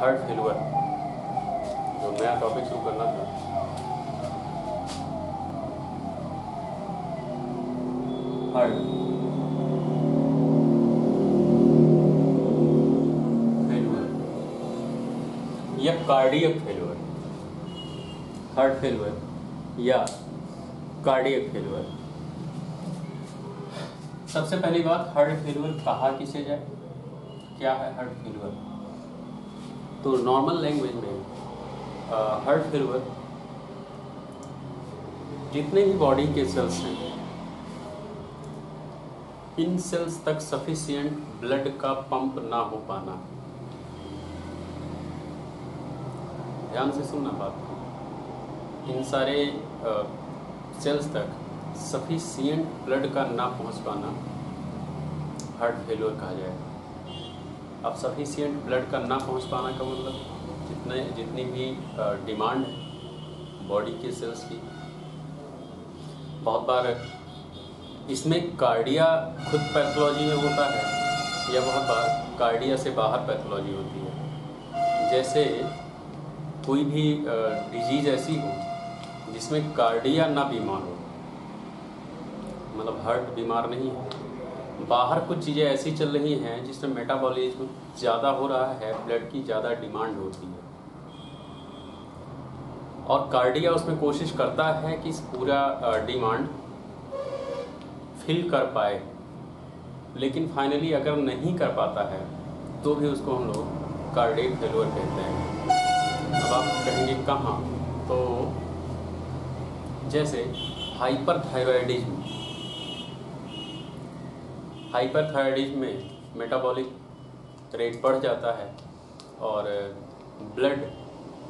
Heart failure जो नया topic शुरू करना था। हार्ट फेलुअर या कार्डियक फेलुअर, हार्ट फेलुअर या कार्डियक फेलुअर। सबसे पहली बात, हार्ट फेलुअर कहा किसे जाए, क्या है हार्ट फेलुअर? तो नॉर्मल लैंग्वेज में हार्ट फेलुअर जितने भी बॉडी के सेल्स हैं, इन सेल्स तक सफिशिएंट ब्लड का पंप ना हो पाना। ध्यान से सुनना बात। इन सारे सेल्स तक सफिशिएंट ब्लड का ना पहुंच पाना हार्ट फेलुअर कहा जाएगा। अब सफिशिएंट ब्लड का ना पहुंच पाना का मतलब जितनी भी डिमांड है बॉडी के सेल्स की, बहुत बार इसमें कार्डिया खुद पैथोलॉजी में होता है या बहुत बार कार्डिया से बाहर पैथोलॉजी होती है। जैसे कोई भी डिजीज ऐसी हो जिसमें कार्डिया ना बीमार हो, मतलब हार्ट बीमार नहीं है, बाहर कुछ चीज़ें ऐसी चल रही हैं जिसमें मेटाबॉलिज्म ज़्यादा हो रहा है, ब्लड की ज़्यादा डिमांड होती है और कार्डिया उसमें कोशिश करता है कि इस पूरा डिमांड फिल कर पाए, लेकिन फाइनली अगर नहीं कर पाता है तो भी उसको हम लोग कार्डियक फेलुअर कहते हैं। अब आप कहेंगे कहाँ? तो जैसे हाइपरथायराइडिज्म में मेटाबॉलिक रेट बढ़ जाता है और ब्लड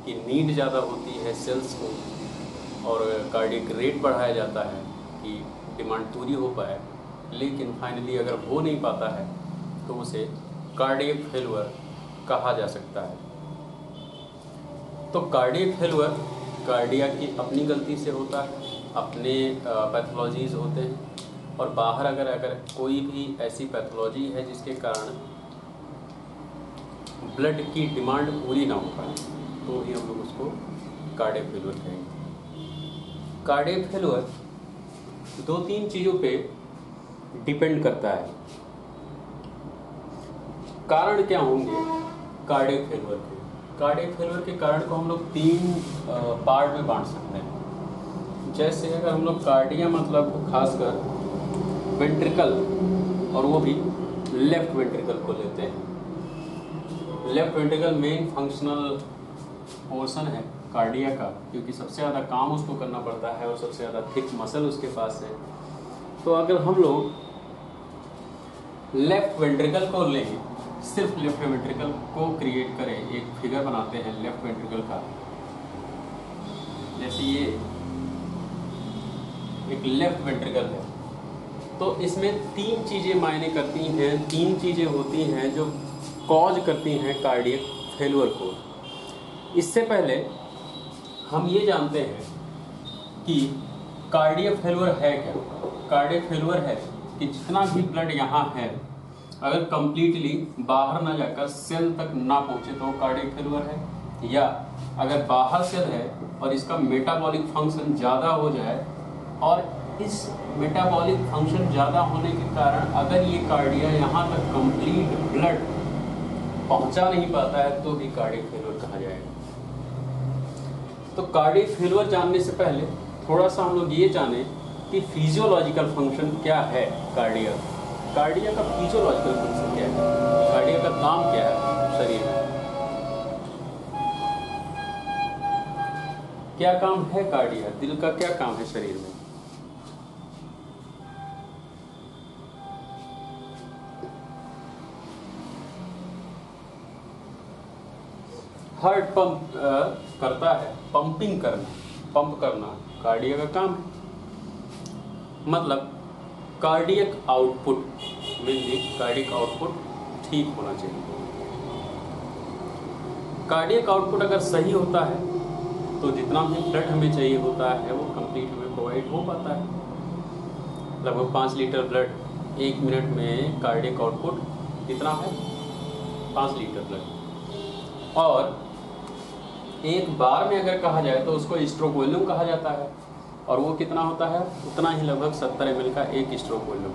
की नीड ज़्यादा होती है सेल्स को, और कार्डियक रेट बढ़ाया जाता है कि डिमांड पूरी हो पाए, लेकिन फाइनली अगर हो नहीं पाता है तो उसे कार्डियक फेलुअर कहा जा सकता है। तो कार्डियक फेलुअर कार्डिया की अपनी गलती से होता है, अपने पैथोलॉजीज होते हैं, और बाहर अगर कोई भी ऐसी पैथोलॉजी है जिसके कारण ब्लड की डिमांड पूरी ना हो पाए तो ही हम लोग उसको कार्डियक फेलुअर कहेंगे। कार्डियक फेलुअर 2-3 चीज़ों पे डिपेंड करता है। कारण क्या होंगे कार्डियक फेलुअर के? कार्डियक फेलुअर के कारण को हम लोग 3 पार्ट में बांट सकते हैं। जैसे अगर हम लोग कार्डिया मतलब खासकर वेंट्रिकल, और वो भी लेफ्ट वेंट्रिकल को लेते हैं। Left ventricle main functional portion है कार्डिया का, क्योंकि सबसे ज़्यादा काम उसको करना पड़ता है और सबसे ज़्यादा थिक मसल उसके पास है। तो अगर हम लोग लेफ्ट वेंट्रिकल को लें, सिर्फ लेफ्ट वेंट्रिकल को क्रिएट करें, एक फिगर बनाते हैं लेफ्ट वेंट्रिकल का, जैसे ये एक लेफ्ट वेंट्रिकल है, तो इसमें 3 चीज़ें मायने करती हैं, 3 चीज़ें होती हैं जो कॉज करती हैं कार्डियक फेलुअर को। इससे पहले हम ये जानते हैं कि कार्डियक फेलुअर है क्या। कार्डियक फेलुअर है कि जितना भी ब्लड यहाँ है अगर कंप्लीटली बाहर ना जाकर सेल तक ना पहुँचे तो कार्डियक फेलुअर है, या अगर बाहर सेल है और इसका मेटाबॉलिक फंक्शन ज़्यादा हो जाए और इस मेटाबॉलिक फंक्शन ज़्यादा होने के कारण अगर ये कार्डिया यहाँ तक कंप्लीट ब्लड पहुँचा नहीं पाता है तो भी कार्डियक फेलुअर कहा जाएगा। तो कार्डियक फेलुअर जानने से पहले थोड़ा सा हम लोग ये जानें कि फिजियोलॉजिकल फंक्शन क्या है कार्डिया। कार्डिया का फिजियोलॉजिकल फंक्शन क्या है, कार्डिया का काम क्या है शरीर में, क्या काम है कार्डिया, दिल का क्या काम है शरीर में। हार्ट पंप करता है, पंप करना कार्डिया का काम है। मतलब cardiac output, mainly cardiac output ठीक होना चाहिए। कार्डियक आउटपुट अगर सही होता है तो जितना भी ब्लड हमें चाहिए होता है वो कंप्लीट हमें प्रोवाइड हो पाता है। लगभग 5 लीटर ब्लड 1 मिनट में कार्डियक आउटपुट कितना है? 5 लीटर ब्लड। और एक बार में अगर कहा जाए तो उसको स्ट्रोक वॉल्यूम कहा जाता है, और वो कितना होता है, उतना ही लगभग 70 ml का एक स्ट्रोक वॉल्यूम।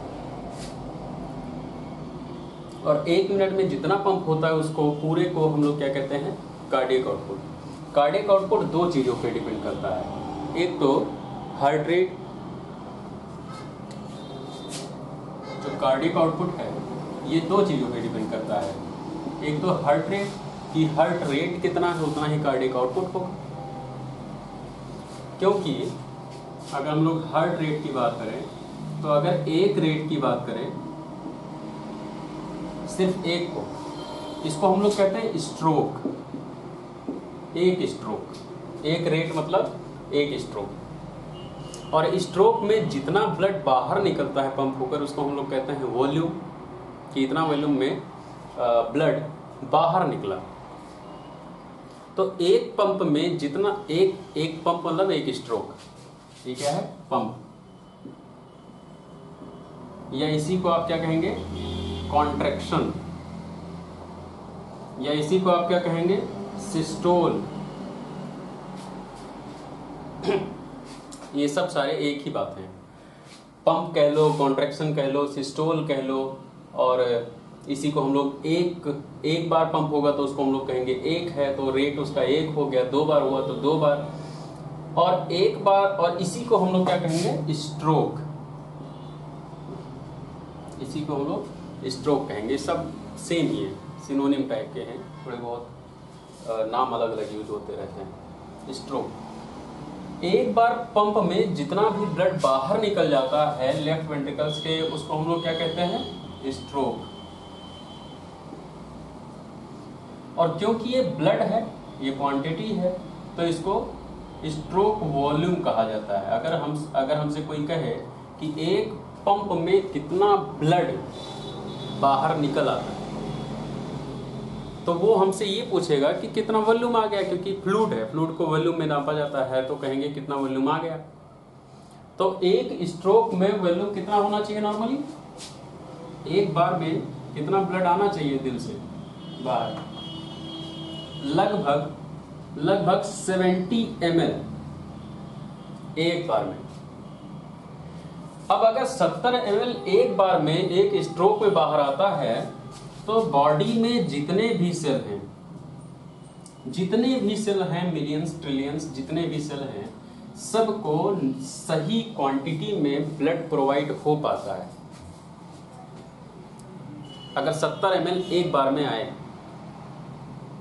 और 1 मिनट में जितना पंप होता है उसको पूरे को हम लोग क्या कहते हैं, कार्डियक आउटपुट। कार्डियक आउटपुट दो चीज़ों पे डिपेंड करता है, एक तो हार्ट रेट, जो कार्डियक आउटपुट है ये दो चीज़ों पे डिपेंड करता है, एक तो हार्ट रेट कि हार्ट रेट कितना है उतना ही कार्डियक आउटपुट होगा। क्योंकि अगर हम लोग हार्ट रेट की बात करें तो अगर एक रेट की बात करें, सिर्फ एक को, इसको हम लोग कहते हैं स्ट्रोक, एक स्ट्रोक, एक रेट मतलब एक स्ट्रोक। और स्ट्रोक में जितना ब्लड बाहर निकलता है पंप होकर उसको हम लोग कहते हैं वॉल्यूम, कि इतना वॉल्यूम में ब्लड बाहर निकला। तो एक पंप में जितना, एक पंप मतलब एक स्ट्रोक, ये क्या है, पंप, या इसी को आप क्या कहेंगे, कॉन्ट्रैक्शन, या इसी को आप क्या कहेंगे, सिस्टोल। ये सब सारे एक ही बात हैं, पंप कह लो, कॉन्ट्रैक्शन कह लो, सिस्टोल कह लो। और इसी को हम लोग एक बार पंप होगा तो उसको हम लोग कहेंगे एक है, तो रेट उसका एक हो गया, 2 बार हुआ तो 2 बार, और एक बार, और इसी को हम लोग क्या कहेंगे, स्ट्रोक, इसी को हम लोग स्ट्रोक कहेंगे। सब सेम ही है, सिनोनिम टाइप के हैं, थोड़े बहुत नाम अलग अलग यूज होते रहते हैं। स्ट्रोक, एक बार पंप में जितना भी ब्लड बाहर निकल जाता है लेफ्ट वेंट्रिकल्स के, उसको हम लोग क्या कहते हैं, स्ट्रोक। और क्योंकि ये ब्लड है, ये क्वांटिटी है, तो इसको स्ट्रोक वॉल्यूम कहा जाता है। अगर हमसे कोई कहे कि एक पंप में कितना ब्लड बाहर निकल आता है, तो वो हमसे ये पूछेगा कि कितना वॉल्यूम आ गया, क्योंकि फ्लूइड है, फ्लूइड को वॉल्यूम में नापा जाता है, तो कहेंगे कितना वॉल्यूम आ गया। तो एक स्ट्रोक में वॉल्यूम कितना होना चाहिए नॉर्मली, एक बार में कितना ब्लड आना चाहिए दिल से बाहर, लगभग 70 ml एक बार में। अब अगर 70 ml एक बार में एक स्ट्रोक में बाहर आता है, तो बॉडी में जितने भी सेल हैं, मिलियंस ट्रिलियंस जितने भी सेल हैं, सबको सही क्वांटिटी में ब्लड प्रोवाइड हो पाता है अगर 70 ml एक बार में आए।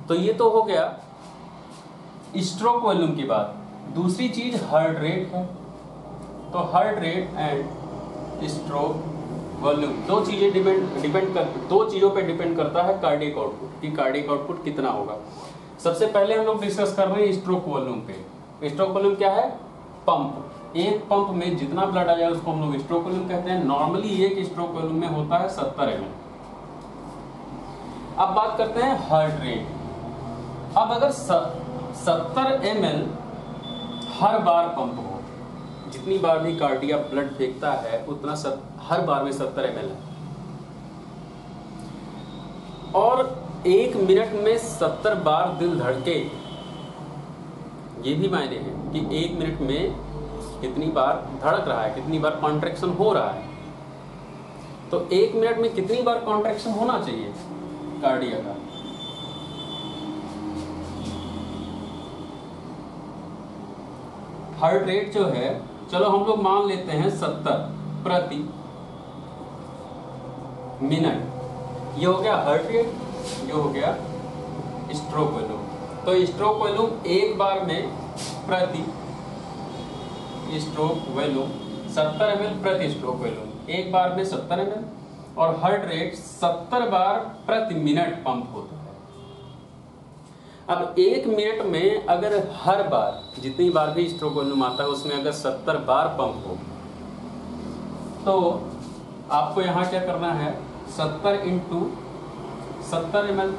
तो ये तो हो गया स्ट्रोक वॉल्यूम की बात। दूसरी चीज हार्ट रेट है, तो heart rate and stroke volume दो चीज़ों पे डिपेंड करता है कार्डियक आउटपुट, कि कार्डियक आउटपुट कितना होगा। सबसे पहले हम लोग डिस्कस कर रहे हैं स्ट्रोक वॉल्यूम पे। स्ट्रोक वॉल्यूम क्या है, पंप, एक पंप में जितना ब्लड आ जाए उसको हम लोग स्ट्रोक वॉल्यूम कहते हैं। नॉर्मली एक स्ट्रोक वॉल्यूम में होता है 70 ml। अब बात करते हैं हार्ट रेट। अब अगर 70 ml हर बार पंप हो, जितनी बार भी कार्डिया ब्लड फेंकता है उतना हर बार में 70 ml है, और 1 मिनट में 70 बार दिल धड़के, ये भी मायने हैं कि 1 मिनट में कितनी बार धड़क रहा है, कितनी बार कॉन्ट्रैक्शन हो रहा है। तो 1 मिनट में कितनी बार कॉन्ट्रैक्शन होना चाहिए कार्डिया का, हार्ट रेट जो है, चलो हम लोग मान लेते हैं 70 प्रति मिनट। ये हो गया हार्ट रेट, ये हो गया स्ट्रोक वॉल्यूम। तो स्ट्रोक वॉल्यूम एक बार में प्रति स्ट्रोक वॉल्यूम 70 ml प्रति स्ट्रोक वॉल्यूम, एक बार में 70 ml, और हार्ट रेट 70 बार प्रति मिनट पंप होता है। अब 1 मिनट में अगर हर बार जितनी बार भी स्ट्रोक वॉल्यूम आता है उसमें अगर 70 बार पंप हो, तो आपको यहाँ क्या करना है, 70 × 70 ml,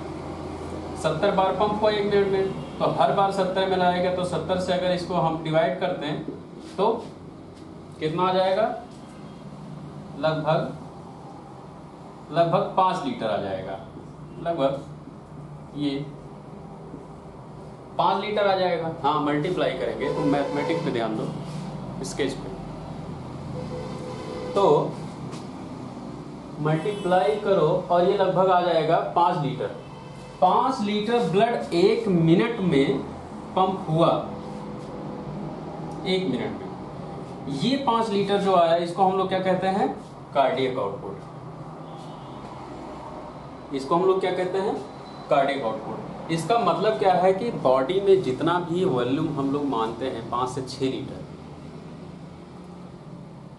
70 बार पंप हो 1 मिनट में, तो हर बार 70 ml आएगा। तो 70 से अगर इसको हम डिवाइड करते हैं तो कितना आ जाएगा, लगभग 5 लीटर आ जाएगा। लगभग ये 5 लीटर आ जाएगा। हाँ, मल्टीप्लाई करेंगे तो मैथमेटिक्स पे ध्यान दो, स्केच पे, तो मल्टीप्लाई करो और ये लगभग आ जाएगा 5 लीटर। 5 लीटर ब्लड 1 मिनट में पंप हुआ, 1 मिनट में। ये 5 लीटर जो आया इसको हम लोग क्या कहते हैं? Cardiac output. इसको हम लोग क्या कहते हैं? Cardiac output. इसका मतलब क्या है कि बॉडी में जितना भी वॉल्यूम हम लोग मानते हैं 5 से 6 लीटर,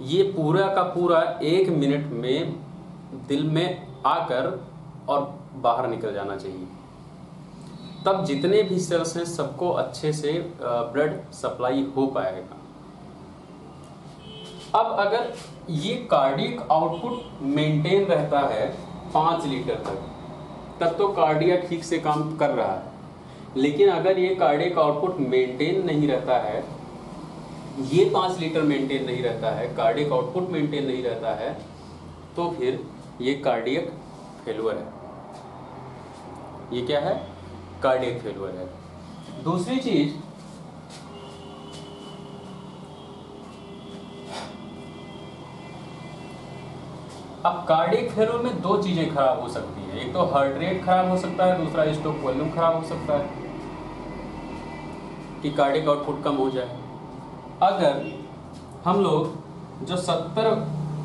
ये पूरा का पूरा 1 मिनट में दिल में आकर और बाहर निकल जाना चाहिए। तब जितने भी सेल्स हैं सबको अच्छे से ब्लड सप्लाई हो पाएगा। अब अगर ये कार्डियक आउटपुट मेंटेन रहता है 5 लीटर तक, तब तो कार्डिया ठीक से काम कर रहा है। लेकिन अगर ये कार्डियक आउटपुट मेंटेन नहीं रहता है, ये 5 लीटर मेंटेन नहीं रहता है, कार्डियक आउटपुट मेंटेन नहीं रहता है, तो फिर ये कार्डियक फेल्यूर है। ये क्या है? कार्डियक फेल्यूर है। दूसरी चीज, अब कार्डियक फेल्यूर में 2 चीजें खराब हो सकती है। एक तो हार्ट रेट खराब हो सकता है, दूसरा स्ट्रोक वॉल्यूम खराब हो सकता है कि कार्डियक आउटपुट कम हो जाए। अगर हम लोग जो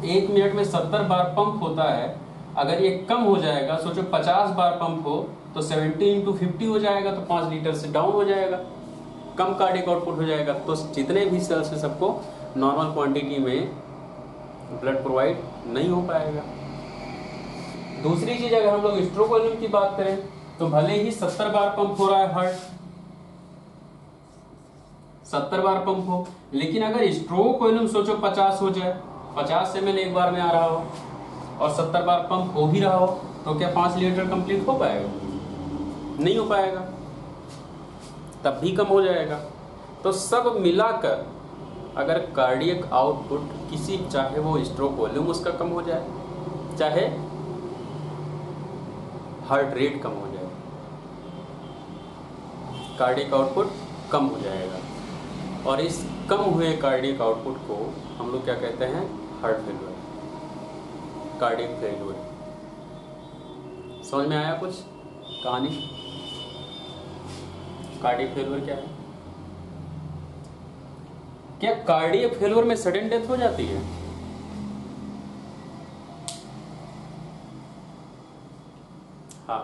1 मिनट में 70 बार पंप होता है, अगर ये कम हो जाएगा, सोचो 50 बार पंप हो तो 70 × 50 हो जाएगा, तो 5 लीटर से डाउन हो जाएगा, कम कार्डियक आउटपुट हो जाएगा। तो जितने भी सेल्स हैं सबको नॉर्मल क्वांटिटी में ब्लड प्रोवाइड नहीं हो पाएगा। दूसरी चीज, अगर हम लोग स्ट्रोक वॉल्यूम की बात करें तो भले ही 70 बार पंप हो रहा है हार्ट, 70 बार पंप हो, लेकिन अगर स्ट्रोक वॉल्यूम सोचो 50 हो जाए, 50 ml एक बार में आ रहा हो और 70 बार पंप हो भी रहा हो, तो क्या 5 लीटर कंप्लीट हो पाएगा? नहीं हो पाएगा, तब भी कम हो जाएगा। तो सब मिलाकर अगर कार्डियक आउटपुट किसी, चाहे वो स्ट्रोक वॉल्यूम उसका कम हो जाए, चाहे हार्ट रेट कम हो जाए, कार्डियक आउटपुट कम हो जाएगा। और इस कम हुए कार्डियक आउटपुट को हम लोग क्या कहते हैं? Heart failure, cardiac failure. समझ में आया कुछ कहानी? कार्डियक फेल्यूर क्या है? क्या कार्डियक फेल्यूर में सडन डेथ हो जाती है? हाँ,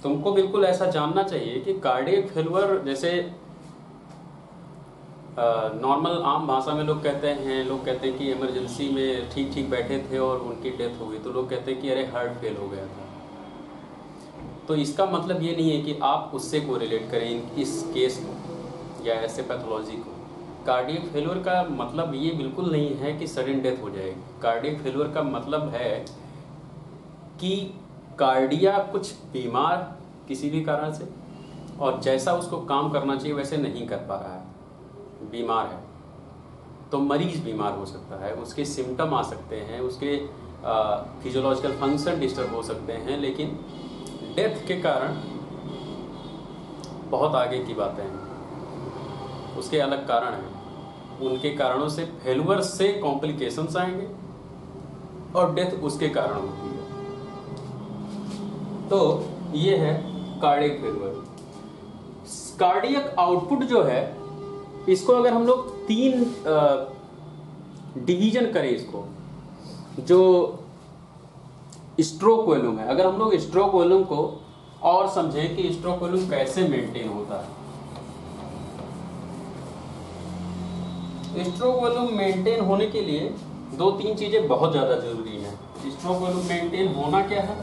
तुमको बिल्कुल ऐसा जानना चाहिए कि कार्डियक फेल्यूर, जैसे नॉर्मल आम भाषा में लोग कहते हैं कि इमरजेंसी में ठीक बैठे थे और उनकी डेथ हो गई, तो लोग कहते हैं कि अरे हार्ट फेल हो गया था। तो इसका मतलब ये नहीं है कि आप उससे को रिलेट करें इस केस को या ऐसे पैथोलॉजी को। कार्डियक फेल्यूर का मतलब ये बिल्कुल नहीं है कि सडन डेथ हो जाएगी। कार्डियक फेल्यूर का मतलब है कि कार्डिया कुछ बीमार किसी भी कारण से, और जैसा उसको काम करना चाहिए वैसे नहीं कर पा रहा है, बीमार है। तो मरीज बीमार हो सकता है, उसके सिम्टम आ सकते हैं, उसके फिजियोलॉजिकल फंक्शन डिस्टर्ब हो सकते हैं, लेकिन डेथ के कारण बहुत आगे की बातें हैं, उसके अलग कारण हैं। उनके कारणों से, फेल्यूर से कॉम्प्लिकेशंस आएंगे और डेथ उसके कारण होती है। तो ये है कार्डियक फेल्यूर। कार्डियक आउटपुट जो है, इसको अगर हम लोग 3 डिवीजन करें, इसको जो स्ट्रोक वॉल्यूम है, अगर हम लोग स्ट्रोक वॉल्यूम को और समझें कि स्ट्रोक वॉल्यूम कैसे मेंटेन होता है। स्ट्रोक वॉल्यूम मेंटेन होने के लिए 2-3 चीजें बहुत ज्यादा जरूरी हैं। स्ट्रोक वॉल्यूम मेंटेन होना क्या है?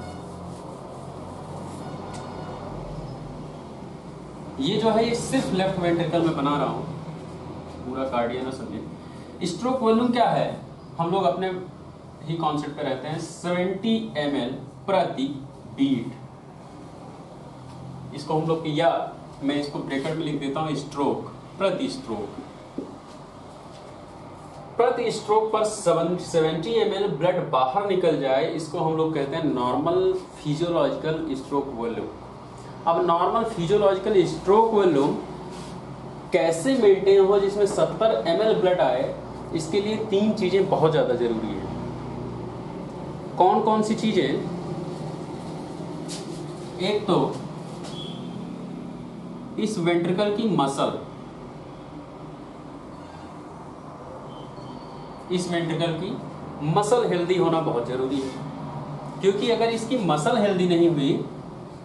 ये जो है, ये सिर्फ लेफ्ट वेंट्रिकल में बना रहा हूं, पूरा कार्डिया ना समझे। स्ट्रोक वॉल्यूम क्या है? हम लोग अपने ही कॉन्सेप्ट पे रहते हैं। 70 ml प्रति बीट। इसको हम लोग, या मैं इसको ब्रैकेट में लिख देता हूं, स्ट्रोक, प्रति स्ट्रोक। प्रति स्ट्रोक पर 70 ml ब्लड बाहर निकल जाए, इसको हम लोग कहते हैं नॉर्मल फिजियोलॉजिकल स्ट्रोक वॉल्यूम। अब नॉर्मल फिजियोलॉजिकल स्ट्रोक वॉल्यूम कैसे मेंटेन हो जिसमें 70 ml ब्लड आए, इसके लिए 3 चीजें बहुत ज्यादा जरूरी है। कौन कौन सी चीजें? एक तो इस वेंट्रिकल की मसल, इस वेंट्रिकल की मसल हेल्दी होना बहुत जरूरी है, क्योंकि अगर इसकी मसल हेल्दी नहीं हुई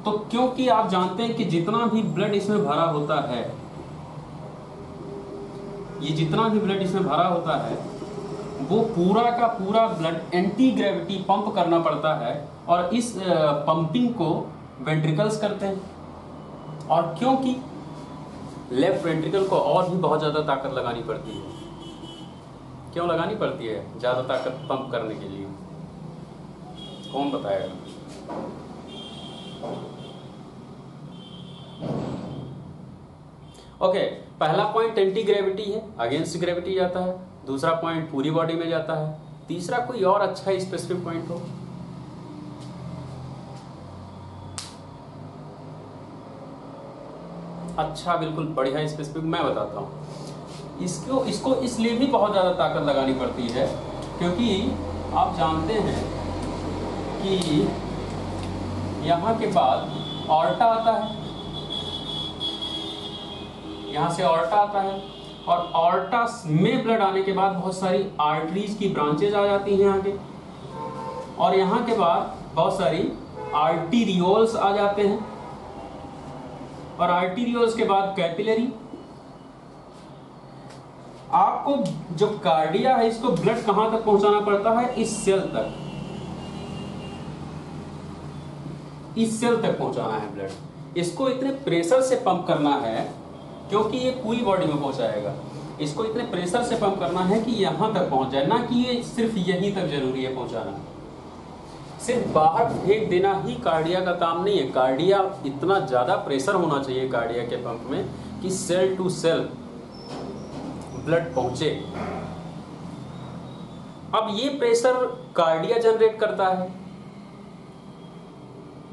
तो, क्योंकि आप जानते हैं कि जितना भी ब्लड इसमें भरा होता है, ये जितना भी ब्लड इसमें भरा होता है वो पूरा का पूरा ब्लड एंटी ग्रेविटी पंप करना पड़ता है, और इस पंपिंग को वेंट्रिकल्स करते हैं। और क्योंकि लेफ्ट वेंट्रिकल को और भी बहुत ज़्यादा ताकत लगानी पड़ती है। क्यों लगानी पड़ती है ज़्यादा ताकत पंप करने के लिए? कौन बताएगा? ओके, पहला पॉइंट एंटी ग्रेविटी है, अगेंस्ट ग्रेविटी जाता है। दूसरा पॉइंट पूरी बॉडी में जाता है। तीसरा कोई और अच्छा स्पेसिफिक पॉइंट हो? अच्छा, बिल्कुल बढ़िया स्पेसिफिक मैं बताता हूँ। इसको इसलिए भी बहुत ज़्यादा ताकत लगानी पड़ती है क्योंकि आप जानते हैं कि यहाँ के बाद ऑर्टा आता है, यहाँ से ऑर्टा आता है, और ऑर्टा में ब्लड आने के बाद बहुत सारी आर्टरीज की ब्रांचेज आ जाती हैं आगे, और यहाँ के बाद बहुत सारी आर्टीरियोल्स आ जाते हैं, और आर्टीरियोल्स के बाद कैपिलरी। आपको जो कार्डिया है इसको ब्लड कहां तक पहुंचाना पड़ता है? इस सेल तक, इस सेल तक पहुंचाना है ब्लड। इसको इतने प्रेशर से पंप करना है क्योंकि ये पूरी बॉडी में पहुंचाएगा। इसको इतने प्रेशर से पंप करना है कि यहां तक पहुंच जाए, ना कि ये सिर्फ यहीं तक जरूरी है पहुंचाना। सिर्फ बाहर फेंक देना ही कार्डिया का काम नहीं है। कार्डिया इतना ज्यादा प्रेशर होना चाहिए कार्डिया के पंप में कि सेल टू सेल ब्लड पहुंचे। अब ये प्रेशर कार्डिया जनरेट करता है,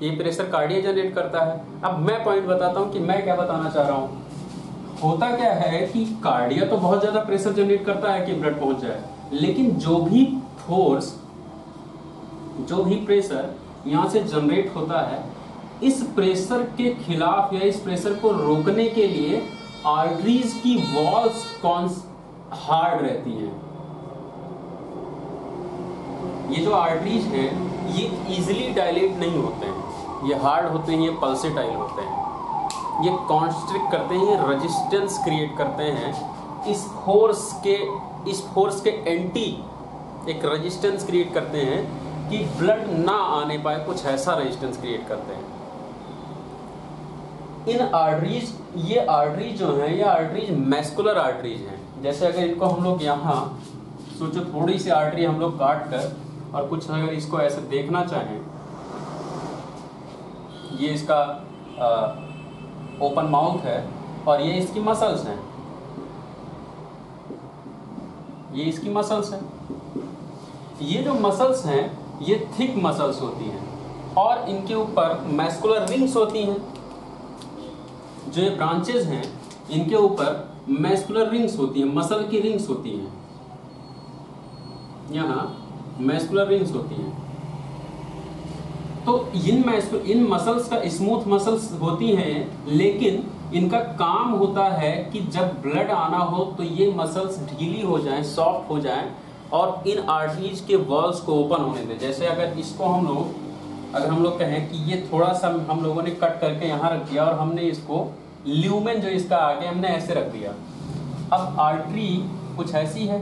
ये प्रेशर कार्डिया जनरेट करता है। अब मैं पॉइंट बताता हूं कि मैं क्या बताना चाह रहा हूं। होता क्या है कि कार्डिया तो बहुत ज्यादा प्रेशर जनरेट करता है कि ब्लड पहुंच जाए, लेकिन जो भी फोर्स, जो भी प्रेशर यहां से जनरेट होता है, इस प्रेशर के खिलाफ या इस प्रेशर को रोकने के लिए आर्टरीज की वॉल्स हार्ड रहती हैं। ये जो आर्टरीज हैं ये इजीली डायलेट नहीं होते हैं, ये हार्ड होते हैं, ये पल्सेटाइल होते हैं, ये कॉन्स्ट्रिक्ट करते हैं, ये रेजिस्टेंस क्रिएट करते हैं। इस फोर्स के एंटी एक रेजिस्टेंस क्रिएट करते हैं कि ब्लड ना आने पाए, कुछ ऐसा रेजिस्टेंस क्रिएट करते हैं। इन आर्टरीज, ये आर्टरीज जो हैं, ये आर्टरीज मैस्कुलर आर्टरीज हैं। जैसे अगर इनको हम लोग यहाँ सोचो, थोड़ी सी आर्टरी हम लोग काट कर और कुछ अगर इसको ऐसे देखना चाहें, ये इसका ओपन माउथ है और ये इसकी मसल्स हैं, ये इसकी मसल्स हैं। ये जो मसल्स हैं ये थिक मसल्स होती हैं और इनके ऊपर मैस्कुलर रिंग्स होती हैं। जो ये ब्रांचेज हैं इनके ऊपर मैस्कुलर रिंग्स होती हैं, मसल की रिंग्स होती हैं, यहाँ मैस्कुलर रिंग्स होती हैं। तो इन मसल्स का स्मूथ मसल्स होती हैं, लेकिन इनका काम होता है कि जब ब्लड आना हो तो ये मसल्स ढीली हो जाएं, सॉफ्ट हो जाएं और इन आर्टरीज के वॉल्स को ओपन होने दें। जैसे अगर इसको अगर हम लोग कहें कि ये थोड़ा सा हम लोगों ने कट करके यहाँ रख दिया और हमने इसको ल्यूमेन जो इसका आगे हमने ऐसे रख दिया। अब आर्टरी कुछ ऐसी है,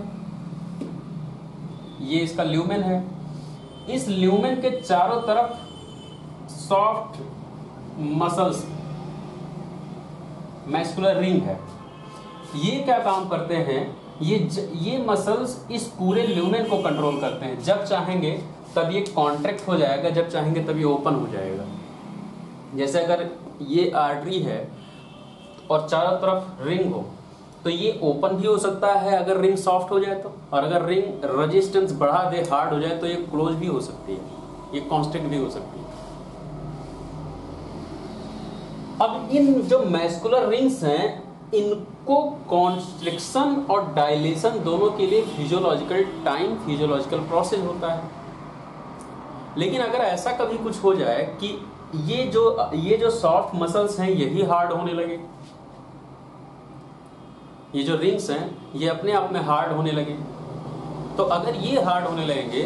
ये इसका ल्यूमेन है। इस ल्यूमेन के चारों तरफ सॉफ्ट मसल्स, मैस्कुलर रिंग है। ये क्या काम करते हैं? ये मसल्स इस पूरे ल्यूमेन को कंट्रोल करते हैं। जब चाहेंगे तब ये कॉन्ट्रैक्ट हो जाएगा, जब चाहेंगे तब ये ओपन हो जाएगा। जैसे अगर ये आर्टरी है और चारों तरफ रिंग हो तो ये ओपन भी हो सकता है अगर रिंग सॉफ्ट हो जाए तो, और अगर रिंग रेजिस्टेंस बढ़ा दे, हार्ड हो जाए तो ये क्लोज भी हो सकती है, ये कॉन्स्ट्रिक्ट भी हो सकती है। अब इन जो मैस्कुलर रिंग्स हैं इनको कॉन्स्ट्रिक्शन और डायलेशन दोनों के लिए फिजियोलॉजिकल टाइम, फिजियोलॉजिकल प्रोसेस होता है। लेकिन अगर ऐसा कभी कुछ हो जाए कि ये जो सॉफ्ट मसल्स हैं यही हार्ड होने लगे, ये जो रिंग्स हैं ये अपने आप में हार्ड होने लगे, तो अगर ये हार्ड होने लगेंगे